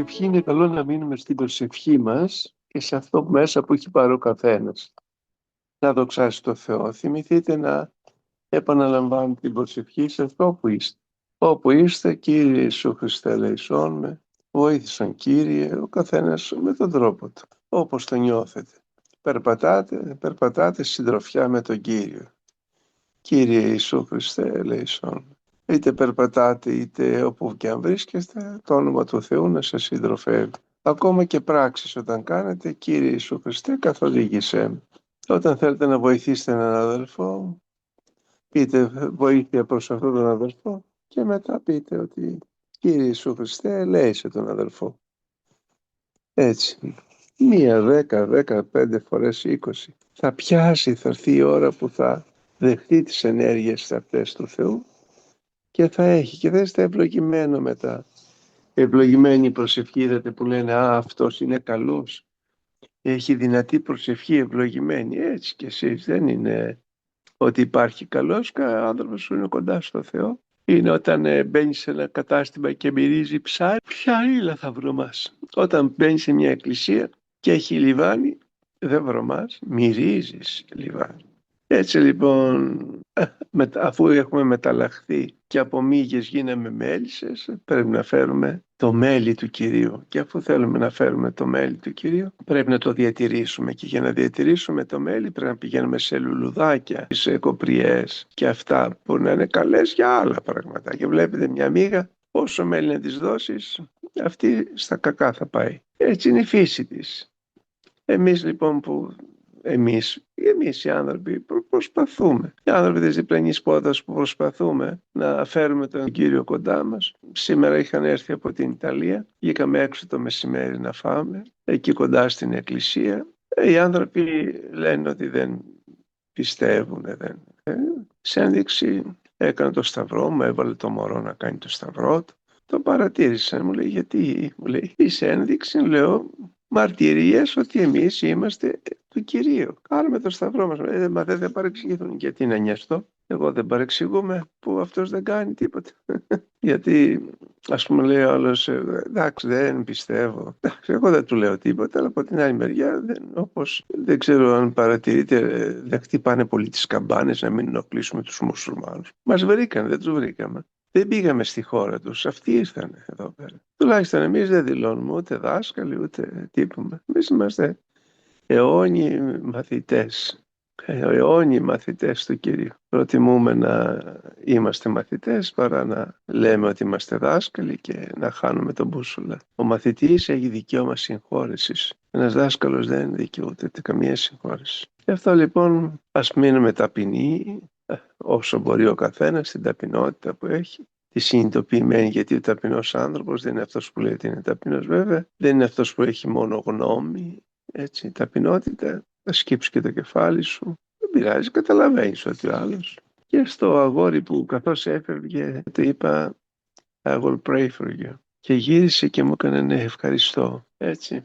Ευχή είναι καλό να μείνουμε στην προσευχή μας και σε αυτό μέσα που έχει πάρει ο καθένας. Να δοξάσει το Θεό. Θυμηθείτε να επαναλαμβάνετε την προσευχή σας όπου είστε. Όπου είστε, Κύριε Ιησού Χριστέ ελεησόν με, βοήθησαν Κύριε, ο καθένας με τον τρόπο του, όπως το νιώθετε. Περπατάτε συντροφιά με τον Κύριο. Κύριε Ιησού Χριστέ ελεησόν με. Είτε περπατάτε είτε όπου και αν βρίσκεστε, το όνομα του Θεού να σας συντροφεύει. Ακόμα και πράξεις όταν κάνετε, Κύριε Ιησού Χριστέ καθοδήγησέ με. Όταν θέλετε να βοηθήσετε έναν αδελφό, πείτε βοήθεια προς αυτόν τον αδελφό και μετά πείτε ότι Κύριε Ιησού Χριστέ ελέησε τον αδελφό. Έτσι, 1, 10, 15 φορές 20. Θα πιάσει, θα έρθει η ώρα που θα δεχτεί τις ενέργειες αυτές του Θεού και θα έχει και θα είστε ευλογημένο μετά. Ευλογημένη προσευχή, είδατε που λένε αυτός είναι καλός. Έχει δυνατή προσευχή, ευλογημένη. Έτσι και εσείς, δεν είναι ότι υπάρχει καλός άνθρωπος που είναι κοντά στο Θεό. Είναι όταν μπαίνει σε ένα κατάστημα και μυρίζει ψάρι, ψαρίλα θα βρωμάς. Όταν μπαίνει σε μια εκκλησία και έχει λιβάνι, δεν βρωμάς, μυρίζεις λιβάνι. Έτσι λοιπόν, αφού έχουμε μεταλλαχθεί και από μύγες γίναμε μέλισσες, πρέπει να φέρουμε το μέλι του Κυρίου. Και αφού θέλουμε να φέρουμε το μέλι του Κυρίου, πρέπει να το διατηρήσουμε. Και για να διατηρήσουμε το μέλι πρέπει να πηγαίνουμε σε λουλουδάκια, σε κοπριές και αυτά που να είναι καλές για άλλα πράγματα. Και βλέπετε μια μύγα, όσο μέλι να της δώσεις, αυτή στα κακά θα πάει. Έτσι είναι η φύση της. Εμείς λοιπόν εμείς οι άνθρωποι προσπαθούμε. Οι άνθρωποι της διπλανής πόδας που προσπαθούμε να φέρουμε τον Κύριο κοντά μας. Σήμερα είχαν έρθει από την Ιταλία, βγήκαμε έξω το μεσημέρι να φάμε, εκεί κοντά στην εκκλησία. Οι άνθρωποι λένε ότι δεν πιστεύουν. Σε ένδειξη έκανα το σταυρό μου, έβαλε το μωρό να κάνει το σταυρό του. Το παρατήρησα, μου λέει γιατί, μου λέει, σε ένδειξη, λέω, μαρτυρίες ότι εμείς είμαστε του Κυρίου. Κάνουμε το σταυρό μας. Μα δεν θα παρεξηγηθούν. Γιατί να νοιαστώ. Εγώ δεν παρεξηγούμε που αυτός δεν κάνει τίποτα. Γιατί ας πούμε λέει ο άλλος, εντάξει δεν πιστεύω. Εγώ δεν του λέω τίποτα, αλλά από την άλλη μεριά δεν ξέρω αν παρατηρείτε, δεν χτυπάνε πολύ τις καμπάνες να μην ενοχλήσουμε τους μουσουλμάνους. Μας βρήκαν, δεν τους βρήκαμε. Δεν πήγαμε στη χώρα τους, αυτοί ήρθαν εδώ πέρα. Τουλάχιστον εμείς δεν δηλώνουμε ούτε δάσκαλοι ούτε τίποτα. Εμείς είμαστε αιώνιοι μαθητές. Αιώνιοι μαθητές του Κυρίου. Προτιμούμε να είμαστε μαθητές παρά να λέμε ότι είμαστε δάσκαλοι και να χάνουμε τον μπούσουλα. Ο μαθητής έχει δικαίωμα συγχώρεσης. Ένας δάσκαλος δεν δικαιούται καμία συγχώρεση. Γι' αυτό λοιπόν ας μείνουμε ταπεινοί όσο μπορεί ο καθένας στην ταπεινότητα που έχει. Τη συνειδητοποιημένη, γιατί ο ταπεινός άνθρωπος δεν είναι αυτός που λέει ότι είναι ταπεινός βέβαια, δεν είναι αυτός που έχει μόνο γνώμη. Έτσι, η ταπεινότητα, θα σκύψει και το κεφάλι σου, δεν πειράζει, καταλαβαίνεις ότι ο άλλος. Και στο αγόρι που καθώς έφευγε, του είπα I will pray for you. Και γύρισε και μου έκανε ναι, ευχαριστώ. Έτσι.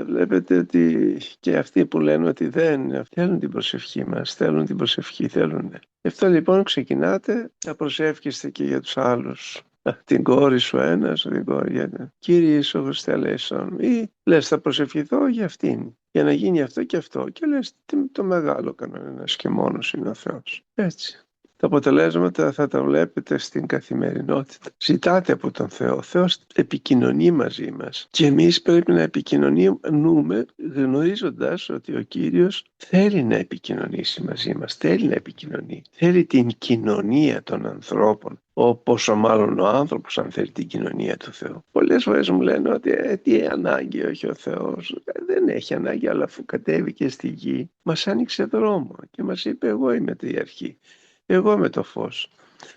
Βλέπετε ότι και αυτοί που λένε ότι δεν θέλουν την προσευχή μας, θέλουν την προσευχή, θέλουν. Γι' αυτό λοιπόν ξεκινάτε να προσεύχεστε και για τους άλλους. Την κόρη σου ένας, την κόρη για Κύριε Ιησού Χριστέ ελέησον. Ή λες θα προσευχηθώ για αυτήν, για να γίνει αυτό και αυτό. Και λες το μεγάλο κανένας και μόνος είναι ο Θεός. Έτσι. Τα αποτελέσματα θα τα βλέπετε στην καθημερινότητα. Ζητάτε από τον Θεό. Ο Θεός επικοινωνεί μαζί μας. Και εμείς πρέπει να επικοινωνούμε γνωρίζοντας ότι ο Κύριος θέλει να επικοινωνήσει μαζί μας. Θέλει να επικοινωνεί. Θέλει την κοινωνία των ανθρώπων. Πόσο μάλλον ο άνθρωπος αν θέλει την κοινωνία του Θεού. Πολλές φορές μου λένε ότι τι ανάγκη έχει ο Θεός. Δεν έχει ανάγκη, αλλά αφού κατέβηκε στη γη μας άνοιξε δρόμο και μας είπε εγώ είμαι η αρχή. Εγώ είμαι το φως.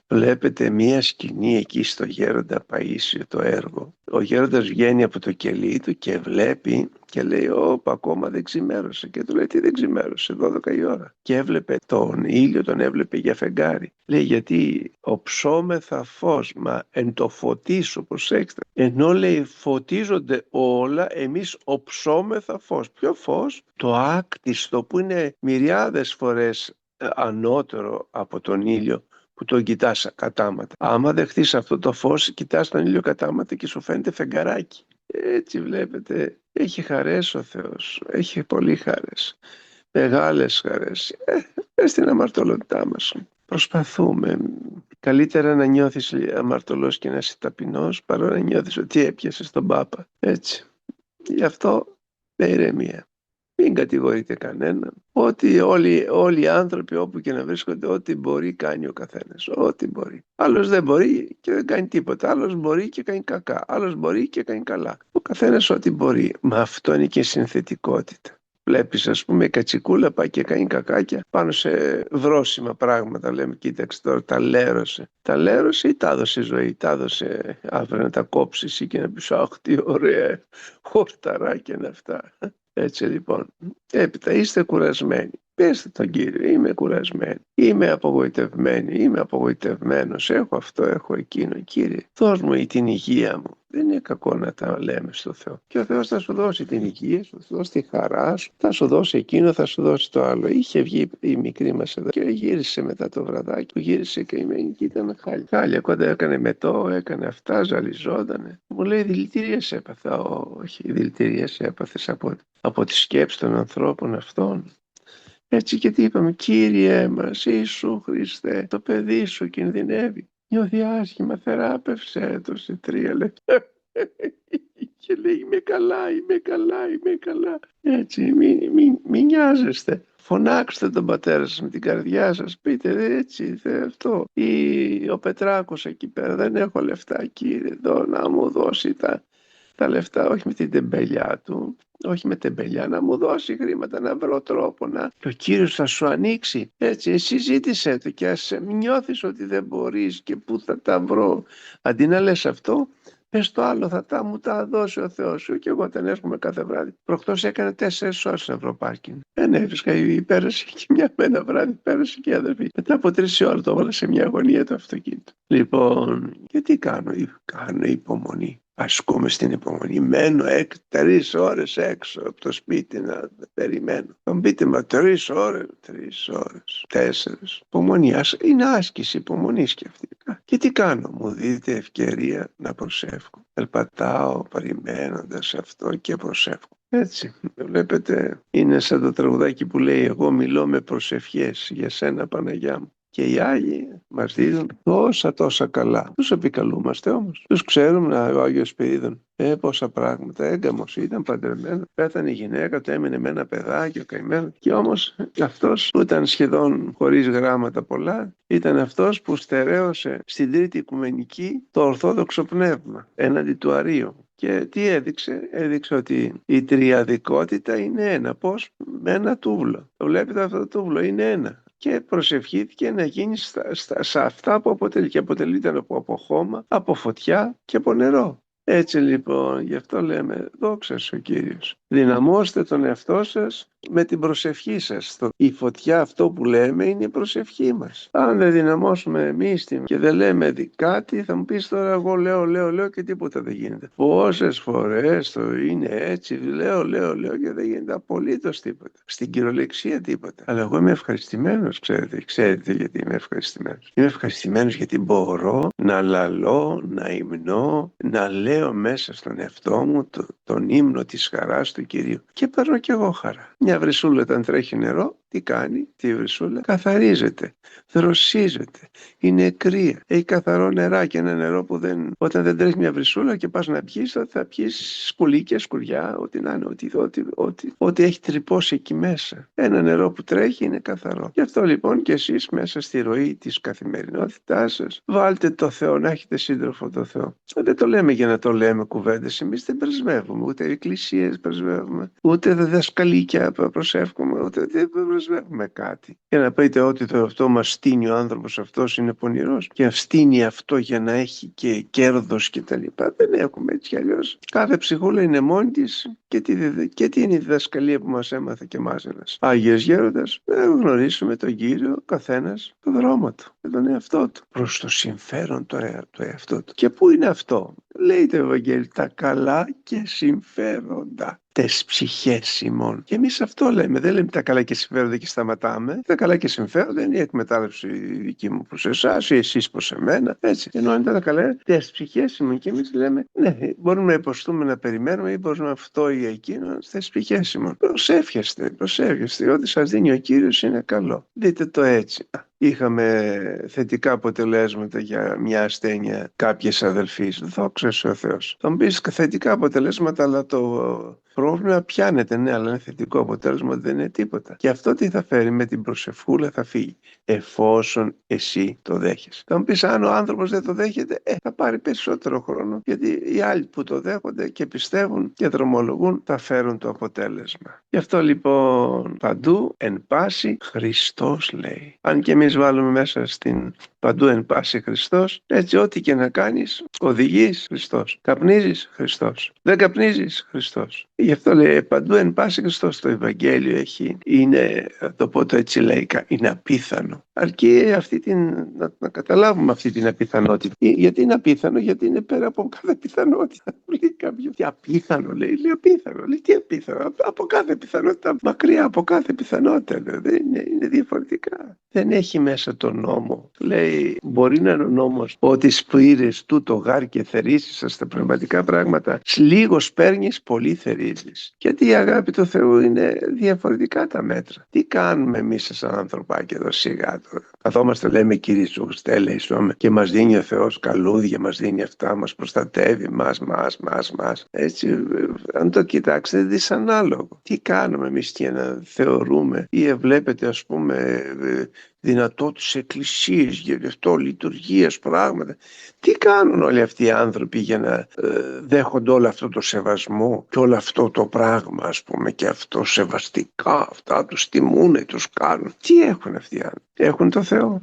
Βλέπετε μία σκηνή εκεί στο Γέροντα Παΐσιο το έργο. Ο Γέροντας βγαίνει από το κελί του και βλέπει και λέει ακόμα δεν ξημέρωσε. Και του λέει τι δεν ξημέρωσε, 12 η ώρα. Και έβλεπε τον ήλιο, τον έβλεπε για φεγγάρι. Λέει γιατί οψόμεθα φως, μα εν το φωτίσω, προσέξτε. Ενώ λέει φωτίζονται όλα, εμείς οψόμεθα φως. Ποιο φως? Το άκτιστο που είναι μυριάδες φορές ανώτερο από τον ήλιο που τον κοιτάς κατάματα. Άμα δεχτείς αυτό το φως, κοιτάς τον ήλιο κατάματα και σου φαίνεται φεγγαράκι. Έτσι βλέπετε, έχει χαρές ο Θεός, έχει πολύ χαρές, μεγάλες χαρές. Στην αμαρτωλότητά μας προσπαθούμε. Καλύτερα να νιώθεις αμαρτωλός και να είσαι ταπεινός παρά να νιώθεις ότι έπιασες τον Πάπα. Έτσι. Γι' αυτό με ηρεμία. Μην κατηγορείτε κανέναν. Ότι όλοι οι άνθρωποι όπου και να βρίσκονται, ό,τι μπορεί κάνει ο καθένας. Ό,τι μπορεί. Άλλος δεν μπορεί και δεν κάνει τίποτα. Άλλος μπορεί και κάνει κακά. Άλλος μπορεί και κάνει καλά. Ο καθένας ό,τι μπορεί. Μα αυτό είναι και συνθετικότητα. Βλέπεις, ας πούμε, η κατσικούλα πάει και κάνει κακάκια πάνω σε βρόσιμα πράγματα. Λέμε, κοίταξε τώρα, τα λέρωσε. Τα λέρωσε ή τα έδωσε ζωή, τα έδωσε αύριο να τα κόψεις ή και να πεις, αχ, τι ωραία, χορταράκια είναι αυτά. Έτσι λοιπόν, έπειτα είστε κουρασμένοι. Πέστε τον Κύριο, είμαι κουρασμένη, είμαι απογοητευμένη, είμαι απογοητευμένος, έχω αυτό, έχω εκείνο. Κύριε, δώσ' μου την υγεία μου. Δεν είναι κακό να τα λέμε στο Θεό. Και ο Θεός θα σου δώσει την υγεία σου, θα σου δώσει τη χαρά σου, θα σου δώσει εκείνο, θα σου δώσει το άλλο. Είχε βγει η μικρή μας εδώ και γύρισε μετά το βραδάκι που γύρισε και και ήταν χάλια. Χάλια, κοντά έκανε μετό, έκανε αυτά, ζαλιζότανε. Μου λέει, δηλητηρίες έπαθα. Όχι, δηλητηρίες έπαθες από τη σκέψη των ανθρώπων αυτών. Έτσι και τι είπαμε, Κύριε μας, Ιησού Χριστέ, το παιδί σου κινδυνεύει. Νιώθει άσχημα, θεράπευσέ το σε 3 λεπτά. Και λέει, είμαι καλά, είμαι καλά, είμαι καλά. Έτσι, μην νοιάζεστε. Φωνάξτε τον πατέρα σας με την καρδιά σας, πείτε έτσι, αυτό. Ή ο Πετράκος εκεί πέρα, δεν έχω λεφτά Κύριε, εδώ να μου δώσει τα λεφτά, όχι με την τεμπελιά του, όχι με τεμπελιά, να μου δώσει χρήματα, να βρω τρόπο και ο Κύριος θα σου ανοίξει. Έτσι, εσύ ζήτησέ το και ας νιώθεις ότι δεν μπορείς και πού θα τα βρω. Αντί να λες αυτό, πες το άλλο, μου τα δώσει ο Θεός σου. Και εγώ όταν έρχομαι κάθε βράδυ, προχτώς έκανε 4 ώρες να βρω πάρκινγκ. Δεν έβρισκα, πέρασε και ένα βράδυ, πέρασε και η αδερφή. Μετά από 3 ώρες το έβαλα σε μια γωνία το αυτοκίνητο. Λοιπόν, και τι κάνω υπομονή. Ασκούμε στην υπομονή. Μένω 3 ώρες έξω από το σπίτι να περιμένω. Θα μου πείτε, μα 3 ώρες, 4. Υπομονή. Είναι άσκηση υπομονή και αυτή. Και τι κάνω, μου δείτε ευκαιρία να προσεύχω. Περπατάω περιμένοντας αυτό και προσεύχω. Έτσι, βλέπετε, είναι σαν το τραγουδάκι που λέει, εγώ μιλώ με προσευχές για σένα Παναγιά μου. Και οι Άγιοι μας δίνουν τόσα καλά. Τους επικαλούμαστε όμως. Τους ξέρουμε, ο Άγιος Σπυρίδων, πόσα πράγματα. Έγκαμος ήταν, παντρεμένο. Πέθανε η γυναίκα του, έμεινε με ένα παιδάκι, ο καημένος. Και όμως αυτός που ήταν σχεδόν χωρίς γράμματα πολλά, ήταν αυτός που στερέωσε στην Τρίτη Οικουμενική το Ορθόδοξο Πνεύμα έναντι του Αρείου. Και τι έδειξε ότι η τριαδικότητα είναι ένα. Πώς? Με ένα τούβλο. Το βλέπετε αυτό το τούβλο, είναι ένα. Και προσευχήθηκε να γίνει σε αυτά που αποτελείται από χώμα, από φωτιά και από νερό. Έτσι λοιπόν, γι' αυτό λέμε, δόξα σου Κύριος. Δυναμώστε τον εαυτό σας με την προσευχή σας. Η φωτιά, αυτό που λέμε, είναι η προσευχή μας. Αν δεν δυναμώσουμε εμείς και δεν λέμε κάτι, θα μου πεις τώρα εγώ λέω και τίποτα δεν γίνεται. Πόσες φορές το είναι έτσι, λέω και δεν γίνεται απολύτως τίποτα. Στην κυριολεξία τίποτα. Αλλά εγώ είμαι ευχαριστημένος, ξέρετε γιατί είμαι ευχαριστημένος. Είμαι ευχαριστημένος γιατί μπορώ να λαλώ, να υμνώ, να λέω μέσα στον εαυτό μου τον ύμνο της χαράς του Κυρίου. Και παίρνω κι εγώ χαρά. Μια βρυσούλα όταν τρέχει νερό, τι κάνει, τη βρυσούλα καθαρίζεται, δροσίζεται, είναι κρύα, έχει καθαρό νεράκι, ένα νερό που όταν δεν τρέχει μια βρυσούλα και πας να πιεις, θα πιεις σκουλίκια, σκουριά, ό,τι να είναι, ό,τι έχει τρυπώσει εκεί μέσα. Ένα νερό που τρέχει είναι καθαρό. Γι' αυτό λοιπόν και εσείς μέσα στη ροή της καθημερινότητάς σας, βάλτε το Θεό, να έχετε σύντροφο το Θεό. Δεν το λέμε για να το λέμε κουβέντες, εμείς δεν πρεσβεύουμε, ούτε εκκλησίες πρεσβεύουμε, ούτε διδασκαλίκια προσεύχουμε, ούτε δεν πρεσβεύουμε κάτι. Για να πείτε ότι αυτό μας στείνει ο άνθρωπος αυτός είναι πονηρός και στείνει αυτό για να έχει και κέρδος και τα λοιπά. Δεν έχουμε έτσι κι αλλιώς. Κάθε ψυχούλα είναι μόνη της και τι είναι η διδασκαλία που μας έμαθε και μας ένας Άγιος Γέροντας, να γνωρίσουμε τον Κύριο, καθένας το δρόμο του με τον εαυτό του, προς το συμφέρον του εαυτό του. Και πού είναι αυτό? Λέει το Ευαγγέλιο, τα καλά και συμφέροντα. τες ψυχές ημών. Και εμείς αυτό λέμε, δεν λέμε τα καλά και συμφέροντα και σταματάμε. Τα καλά και συμφέροντα είναι η εκμετάλλευση δική μου προς εσάς ή εσείς προς εμένα. Έτσι. Ενώ αν τα καλά, τες ψυχές ημών. Και εμείς λέμε, ναι, μπορούμε να υποστούμε να περιμένουμε ή μπορούμε αυτό ή εκείνο, τες ψυχές ημών. Προσεύχεστε, ό,τι σας δίνει ο Κύριος είναι καλό. Δείτε το έτσι. Είχαμε θετικά αποτελέσματα για μια ασθένεια κάποιες αδελφίες. Δόξα ο Θεός. Θα μου πεις θετικά αποτελέσματα, αλλά το πρόβλημα πιάνεται. Ναι, αλλά είναι θετικό αποτέλεσμα, δεν είναι τίποτα. Και αυτό τι θα φέρει? Με την προσευχούλα θα φύγει. Εφόσον εσύ το δέχεσαι. Θα μου πεις, αν ο άνθρωπος δεν το δέχεται, θα πάρει περισσότερο χρόνο. Γιατί οι άλλοι που το δέχονται και πιστεύουν και δρομολογούν θα φέρουν το αποτέλεσμα. Γι' αυτό λοιπόν παντού εν πάση Χριστός λέει. Αν και εμείς βάλουμε μέσα στην παντού εν πάση Χριστός, έτσι ό,τι και να κάνεις, οδηγείς Χριστός. Καπνίζεις Χριστός. Δεν καπνίζεις Χριστός. Γι' αυτό λέει παντού εν πάση Χριστός. Το Ευαγγέλιο είναι, θα το πω το έτσι λαϊκά, είναι απίθανο. Αρκεί να καταλάβουμε αυτή την απιθανότητα. Γιατί είναι απίθανο? Γιατί είναι πέρα από κάθε πιθανότητα. Λέει κάποιο, τι απίθανο λέει απίθανο. Λέει τι απίθανο? Από κάθε πιθανότητα, μακριά από κάθε πιθανότητα. Δεν είναι διαφορετικά. Δεν έχει μέσα τον νόμο. Λέει, μπορεί να είναι ο νόμος ότι σπήρες τούτο γάρ και θερήσεις στα πνευματικά πράγματα. Λίγο παίρνεις, πολύ θερίζεις. Γιατί η αγάπη του Θεού είναι διαφορετικά τα μέτρα. Τι κάνουμε εμείς σαν ανθρωπάκι εδώ σιγά τώρα? Καθόμαστε, λέμε Κύριε Σου Χριστέ, λέει και μας δίνει ο Θεός καλούδια, μας δίνει αυτά, μας προστατεύει, μας. Έτσι, αν το κοιτάξετε, δυσανάλογο. Τι κάνουμε εμείς και να θεωρούμε ή βλέπετε, ας πούμε, δυνατότητες εκκλησίες, γι' αυτό λειτουργίες, πράγματα. Τι κάνουν όλοι αυτοί οι άνθρωποι για να δέχονται όλο αυτό το σεβασμό και όλο αυτό το πράγμα, ας πούμε, και αυτό σεβαστικά, αυτά τους τιμούνε, τους κάνουν. Τι έχουν αυτοί οι άνθρωποι? Έχουν το Θεό?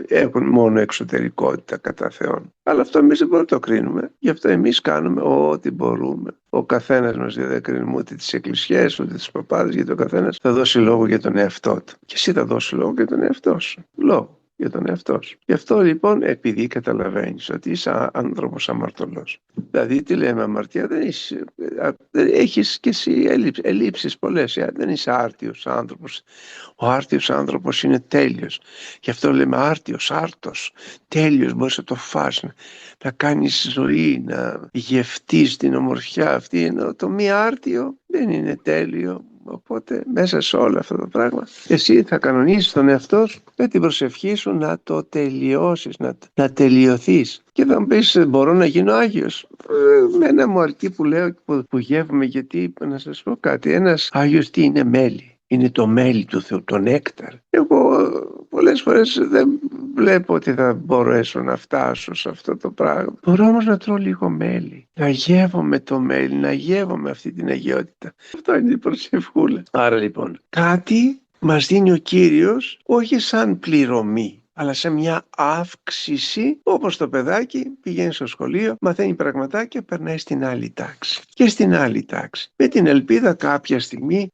Έχουν μόνο εξωτερικότητα κατά Θεόν. Αλλά αυτό εμείς δεν μπορούμε να το κρίνουμε. Γι' αυτό εμείς κάνουμε ό,τι μπορούμε. Ο καθένας μας δεν κρίνουμε ούτε τις εκκλησίες, ούτε τις παπάδες, γιατί ο καθένας θα δώσει λόγο για τον εαυτό του. Και εσύ θα δώσει λόγο για τον εαυτό σου. Λόγο για τον εαυτό σου. Γι' αυτό λοιπόν, επειδή καταλαβαίνεις ότι είσαι άνθρωπος αμαρτωλός, δηλαδή τι λέμε αμαρτία, δεν έχεις και εσύ ελλείψεις πολλές, δεν είσαι άρτιος άνθρωπος. Ο άρτιος άνθρωπος είναι τέλειος. Γι' αυτό λέμε άρτιος, άρτος, τέλειος, μπορείς να το φας, να κάνεις ζωή, να γευτείς την ομορφιά αυτή, ενώ το μη άρτιο δεν είναι τέλειο. Οπότε μέσα σε όλο αυτό το πράγμα εσύ θα κανονίσεις τον εαυτό σου με την προσευχή σου να το τελειώσεις, να τελειωθείς. Και θα μου πεις, μπορώ να γίνω Άγιος? Μένα μου αρκεί που λέω που γεύουμε, γιατί να σας πω κάτι, ένας Άγιος τι είναι? Μέλι. Είναι το μέλι του Θεού, το νέκταρ. Εγώ πολλές φορές δεν βλέπω ότι θα μπορέσω να φτάσω σε αυτό το πράγμα. Μπορώ όμως να τρώω λίγο μέλι, να γεύομαι το μέλι, να γεύομαι αυτή την αγιότητα. Αυτό είναι η προσευχούλα. Άρα λοιπόν, κάτι μας δίνει ο Κύριος όχι σαν πληρωμή, αλλά σε μια αύξηση, όπως το παιδάκι πηγαίνει στο σχολείο, μαθαίνει πραγματάκια, περνάει στην άλλη τάξη και στην άλλη τάξη, με την ελπίδα κάποια στιγμή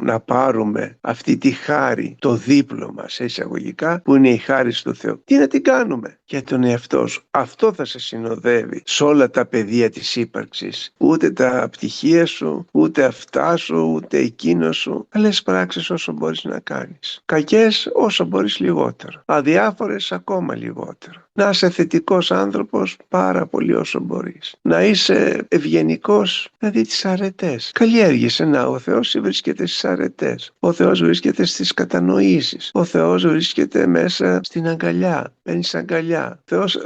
να πάρουμε αυτή τη χάρη, το δίπλωμα σε εισαγωγικά, που είναι η χάρη του Θεού. Τι να την κάνουμε? Για τον εαυτό σου. Αυτό θα σε συνοδεύει σε όλα τα πεδία της ύπαρξης. Ούτε τα πτυχία σου, ούτε αυτά σου, ούτε εκείνο σου. Καλές πράξεις όσο μπορείς να κάνεις. Κακές όσο μπορείς λιγότερο. Αδιάφορες ακόμα λιγότερο. Να είσαι θετικός άνθρωπος πάρα πολύ όσο μπορείς. Να είσαι ευγενικός, δηλαδή τις αρετές. Καλλιέργησε να, ο Θεός βρίσκεται στις αρετές. Ο Θεός βρίσκεται στις κατανοήσεις. Ο Θεός βρίσκεται μέσα στην αγκαλιά. Παίρνεις αγκαλιά. Ο Θεός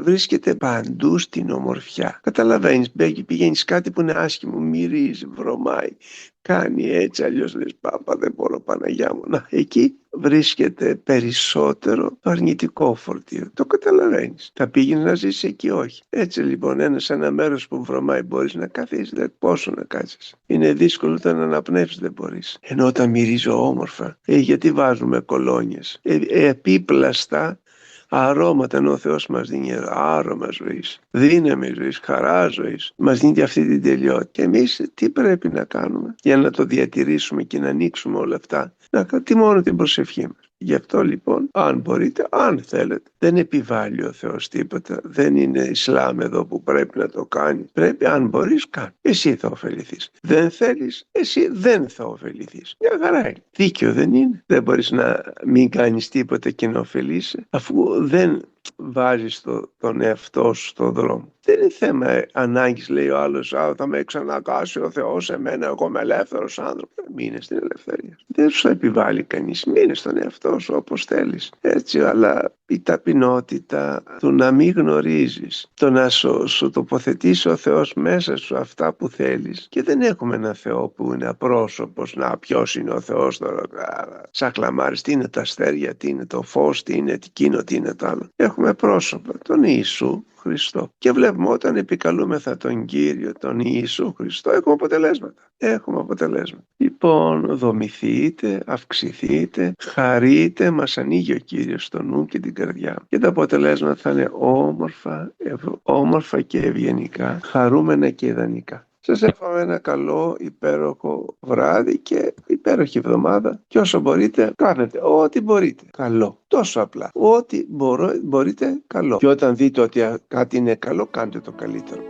βρίσκεται παντού στην ομορφιά. Καταλαβαίνεις, πηγαίνεις κάτι που είναι άσχημο, μυρίζει, βρωμάει. Κάνει έτσι, αλλιώς λες πάπα δεν μπορώ, Παναγιά μου. Να, εκεί βρίσκεται περισσότερο το αρνητικό φορτίο. Το καταλαβαίνεις. Θα πήγαινε να ζήσεις εκεί? Όχι. Έτσι λοιπόν, σε ένα μέρος που βρωμάει μπορείς να καθίσεις? Πόσο να κάτσεις? Είναι δύσκολο όταν να αναπνεύσεις, δεν μπορείς. Ενώ όταν μυρίζω όμορφα, γιατί βάζουμε κολόνιες, επίπλαστα αρώματα, ενώ ο Θεός μας δίνει άρωμα ζωής, δύναμη ζωής, χαρά ζωής, μας δίνει αυτή την τελειότητα. Και εμείς τι πρέπει να κάνουμε για να το διατηρήσουμε και να ανοίξουμε όλα αυτά? Τι μόνο την προσευχή μας. Γι' αυτό λοιπόν, αν μπορείτε, αν θέλετε, δεν επιβάλλει ο Θεός τίποτα, δεν είναι Ισλάμ εδώ που πρέπει να το κάνει. Πρέπει, αν μπορείς, κάνε. Εσύ θα ωφεληθείς. Δεν θέλεις, εσύ δεν θα ωφεληθείς. Μια χαρά είναι. Δίκαιο δεν είναι? Δεν μπορείς να μην κάνεις τίποτα και να ωφελείσαι, αφού δεν βάζεις τον εαυτό σου στον δρόμο. Δεν είναι θέμα ανάγκης, λέει ο άλλος, θα με εξαναγκάσει ο Θεός εμένα, εγώ είμαι ελεύθερος άνθρωπος. Μείνε στην ελευθερία. Δεν σου επιβάλλει κανείς. Μείνε στον εαυτό σου όπως θέλεις. Έτσι, αλλά η ταπεινότητα του να μην γνωρίζεις, το να σου τοποθετήσει ο Θεός μέσα σου αυτά που θέλεις. Και δεν έχουμε ένα Θεό που είναι απρόσωπος. Να, ποιος είναι ο Θεός τώρα? Σαν κλαμάρεις, τι είναι τα αστέρια, τι είναι το φως, τι είναι εκείνο, τι είναι το άλλο. Έχουμε πρόσωπο, τον Ιησού Χριστό. Και βλέπουμε όταν επικαλούμεθα τον Κύριο, τον Ιησού Χριστό, έχουμε αποτελέσματα. Έχουμε αποτελέσματα. Λοιπόν, δομηθείτε, αυξηθείτε, χαρείτε, μας ανοίγει ο Κύριος στο νου και την καρδιά. Και τα αποτελέσματα θα είναι όμορφα και ευγενικά, χαρούμενα και ιδανικά. Σας εύχομαι ένα καλό, υπέροχο βράδυ και υπέροχη εβδομάδα. Και όσο μπορείτε, κάνετε ό,τι μπορείτε. Καλό. Τόσο απλά. Ό,τι μπορείτε, καλό. Και όταν δείτε ότι κάτι είναι καλό, κάντε το καλύτερο.